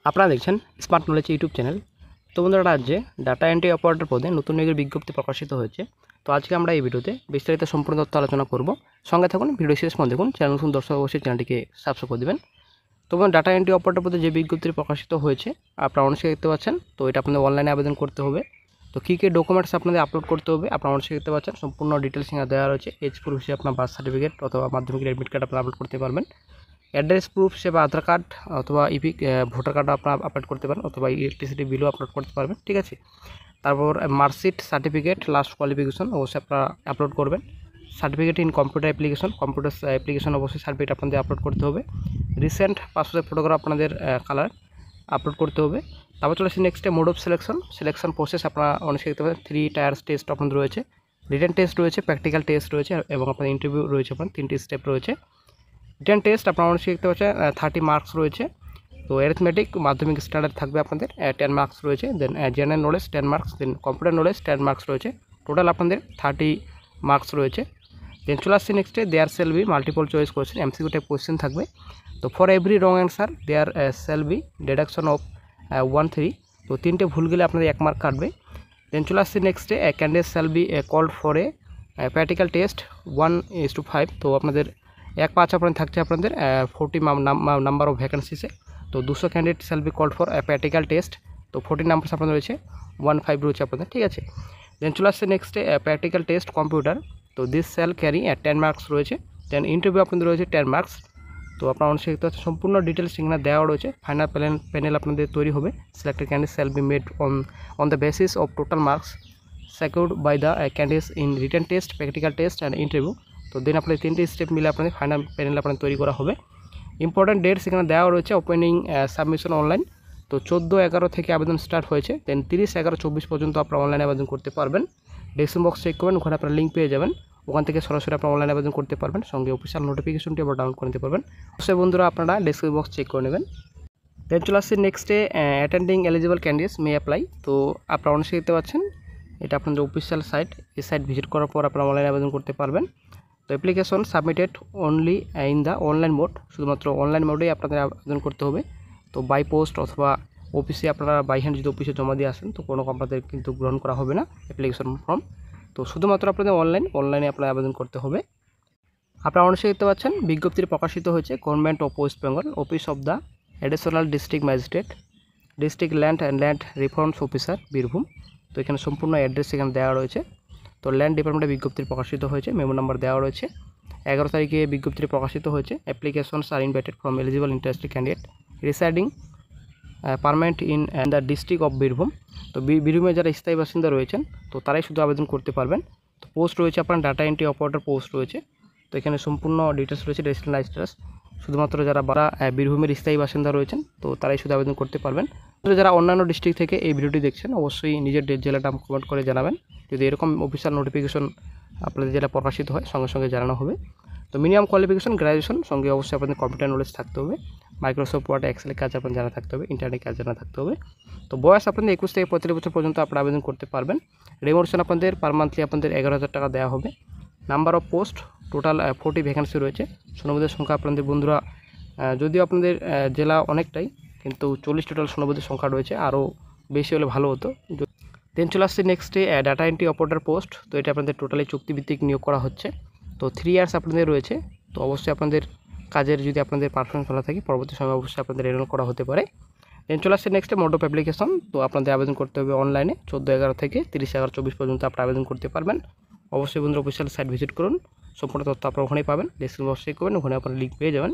আপনারা দেখছেন smart knowledge YouTube channel. তো বন্ধুরা, রাজ্যে ডাটা এন্ট্রি অপারেটর পদে নতুন নিয়োগের বিজ্ঞপ্তি প্রকাশিত হয়েছে। তো আজকে আমরা এই ভিডিওতে বিস্তারিত সম্পূর্ণ তথ্য আলোচনা করব। সঙ্গে থাকুন, ভিডিও শেষ পর্যন্ত দেখুন। চ্যানেল নতুন দর্শক অবশ্যই চ্যানেলটিকে সাবস্ক্রাইব করে দেবেন। তো ডাটা এন্ট্রি অপারেটর পদে যে বিজ্ঞপ্তি প্রকাশিত হয়েছে আপনারা অনেকে দেখতে পাচ্ছেন। তো এটা আপনাদের অনলাইনে আবেদন করতে হবে। তো কী কী ডকুমেন্টস আপনাদের আপলোড করতে হবে আপনারা অনেকে দেখতে পাচ্ছেন। সম্পূর্ণ ডিটেলস এখানে দেওয়া রয়েছে। এজ প্রুফ হিসেবে আপনার বার্থ সার্টিফিকেট অথবা মাধ্যমিক অ্যাডমিট কার্ড আপনারা আপলোড করতে পারবেন। অ্যাড্রেস প্রুফ হিসেবে আধার কার্ড অথবা ইপিক ভোটার কার্ড আপনারা আপলোড করতে পারেন, অথবা ইলেকট্রিসিটি বিলও আপলোড করতে পারবেন। ঠিক আছে। তারপর মার্কশিট, সার্টিফিকেট, লাস্ট কোয়ালিফিকেশন অবশ্যই আপনারা আপলোড করবেন। সার্টিফিকেট ইন কম্পিউটার অ্যাপ্লিকেশন অবশ্যই সার্টিফিকেট আপনাদের আপলোড করতে হবে। রিসেন্ট পাসপোর্টের ফটোগ্রাফ আপনাদের কালার আপলোড করতে হবে। তারপর চলে আসছে নেক্সটে মোড অফ সিলেকশন প্রসেস। আপনারা অনেক দেখতে পাবেন 3 টায়ার্স টেস্ট আপনাদের রয়েছে, রিটেন টেস্ট রয়েছে, প্র্যাকটিক্যাল টেস্ট রয়েছে এবং আপনাদের ইন্টারভিউ রয়েছে। আপনার 3টি স্টেপ রয়েছে। রিটেন টেস্ট আপনারা অনেক দেখতে পাচ্ছেন 30 মার্কস রয়েছে। তো অ্যারিথমেটিক মাধ্যমিক স্ট্যান্ডার্ড থাকবে আপনাদের 10 মার্কস রয়েছে। Then general knowledge 10 marks, then computer knowledge 10 marks রয়েছে। টোটাল আপনাদের 30 মার্কস রয়েছে। দেন চলে আসছে নেক্সটে there shall be multiple choice question, MCQ type question থাকবে। তো for every wrong answer there shall be deduction of 1-3। তো 3টে ভুল গেলে আপনাদের 1 মার্ক কাটবে। দেন চলে আসছে নেক্সটে candidate shall be called for a practical test 1:5। তো আপনাদের 1/5 আপনাদের থাকছে আপনাদের 40 নাম্বার অফ ভ্যাকেন্সিসে। তো 200 candidate shall be called for practical test. তো 40 নাম্বারস আপনাদের রয়েছে, 1/5 রয়েছে আপনাদের। ঠিক আছে। দেন চলে আসছে নেক্সটে প্র্যাকটিক্যাল টেস্ট কম্পিউটার। তো দিস সেল ক্যারি 10 মার্কস রয়েছে। দেন ইন্টারভিউ আপনাদের রয়েছে 10 মার্কস। তো আপনারা অনেক দেখতে পাচ্ছেন সম্পূর্ণ ডিটেলস এখানে দেওয়া রয়েছে। ফাইনাল প্যানেল আপনাদের তৈরি হবে। Selected candidate shall be made on the basis of total marks secured by the candidates in written test, practical test and interview। তো দেন আপনাদের 3টে স্টেপ মিলে আপনাদের ফাইনাল প্যানেল আপনাদের তৈরি করা হবে। ইম্পর্টেন্ট ডেটস এখানে দেওয়া রয়েছে। Opening submission online. তো 14/11 থেকে আবেদন স্টার্ট হয়েছে। দেন 30/11/24 পর্যন্ত আপনারা অনলাইনে আবেদন করতে পারবেন। ডেসক্রিপশন বক্স চেক করবেন, ওখানে আপনারা লিঙ্ক পেয়ে যাবেন। ওখান থেকে সরাসরি আপনারা অনলাইনে আবেদন করতে পারবেন। সঙ্গে অফিসিয়াল নোটিফিকেশনটি আবার ডাউনলোড করে নিতে পারবেন। অবশ্যই বন্ধুরা আপনারা ডেসক্রিপশন বক্স চেক করে নেবেন। দেন চলে আসছে নেক্সটে attending eligible candidates may apply. তো আপনারা অনেক দেখতে পাচ্ছেন এটা আপনাদের অফিসিয়াল সাইট। এই সাইট ভিজিট করার পর আপনারা অনলাইনে আবেদন করতে পারবেন। তো application submitted only in the online mode, শুধুমাত্র অনলাইন মোডেই আপনাদের আবেদন করতে হবে। তো বাই পোস্ট অথবা অফিসে আপনারা বাই হ্যান্ড যদি অফিসে জমা দিয়ে আসেন তো কোনো আপনাদের কিন্তু গ্রহণ করা হবে না অ্যাপ্লিকেশন ফর্ম। তো শুধুমাত্র আপনাদের অনলাইনে আপনার আবেদন করতে হবে। আপনারা অনেক দেখতে পাচ্ছেন বিজ্ঞপ্তি প্রকাশিত হয়েছে government of West Bengal, office of the additional district magistrate, district land reforms officer, Birbhum. তো এখানে সম্পূর্ণ অ্যাড্রেস এখানে দেওয়া রয়েছে। তো ল্যান্ড ডিপার্টমেন্টে বিজ্ঞপ্তি প্রকাশিত হয়েছে, মেমো নাম্বার দেওয়া রয়েছে। 11 তারিখে বিজ্ঞপ্তি প্রকাশিত হয়েছে। Applications are invited from eligible interested candidate residing permanent in the district of Birbhum. তো বীরভূমে যারা স্থায়ী বাসিন্দা রয়েছেন তো তারাই শুধু আবেদন করতে পারবেন। তো পোস্ট রয়েছে আপনার ডাটা এন্ট্রি অপারেটর পোস্ট রয়েছে। তো এখানে সম্পূর্ণ ডিটেলস রয়েছে, রেজিস্ট্রেশন স্ট্যাটাস। শুধুমাত্র যারা বীরভূমের স্থায়ী বাসিন্দা রয়েছেন তো তারাই শুধু আবেদন করতে পারবেন। তো যারা অন্যান্য ডিস্ট্রিক্ট থেকে এই ভিডিওটি দেখছেন অবশ্যই নিজের জেলাটা কমেন্ট করে জানাবেন। যদি এরকম অফিসিয়াল নোটিফিকেশন আপনাদের জেলা প্রকাশিত হয় সঙ্গে সঙ্গে জানানো হবে। তো মিনিমাম কোয়ালিফিকেশন গ্র্যাজুয়েশন, সঙ্গে অবশ্যই আপনাদের কম্পিউটার নলেজ থাকতে হবে। মাইক্রোসফট ওয়ার্ড, এক্সেলের কাজ আপনার জানা থাকতে হবে, ইন্টারনেট কাজ জানা থাকতে হবে। তো বয়স আপনাদের 21 থেকে 35 বছর পর্যন্ত আপনারা আবেদন করতে পারবেন। রেমুনেশন আপনাদের পার মান্থলি আপনাদের 11,000 টাকা দেওয়া হবে। Number of post total 40 vacancy রয়েছে। শূন্যপদের সংখ্যা আপনাদের বন্ধুরা যদিও আপনাদের জেলা অনেকটাই, কিন্তু 40 টোটাল শূন্যপদের সংখ্যা রয়েছে, আরও বেশি হলে ভালো হতো। দেন চলে আসছে নেক্সটে ডাটা এন্ট্রি অপারেটর পোস্ট। তো এটা আপনাদের টোটালি চুক্তিভিত্তিক নিয়োগ করা হচ্ছে। তো 3 ইয়ার্স আপনাদের রয়েছে। তো অবশ্যই আপনাদের কাজের যদি আপনাদের পারফরমেন্স ভালো থাকে পরবর্তী সময় অবশ্যই আপনাদের এনরোল করা হতে পারে। দেন চলে আসছে নেক্সটে মোড অফ অ্যাপ্লিকেশন। তো আপনাদের আবেদন করতে হবে অনলাইনে 14/11 থেকে 30/11/24 পর্যন্ত আপনারা আবেদন করতে পারবেন। অবশ্যই বন্ধুরা অফিসিয়াল সাইট ভিজিট করুন, সম্পূর্ণ তথ্য আপনারা ওখানেই পাবেন। ডেসক্রিপশন বক্স চেক করবেন, ওখানে আপনারা লিঙ্ক পেয়ে যাবেন।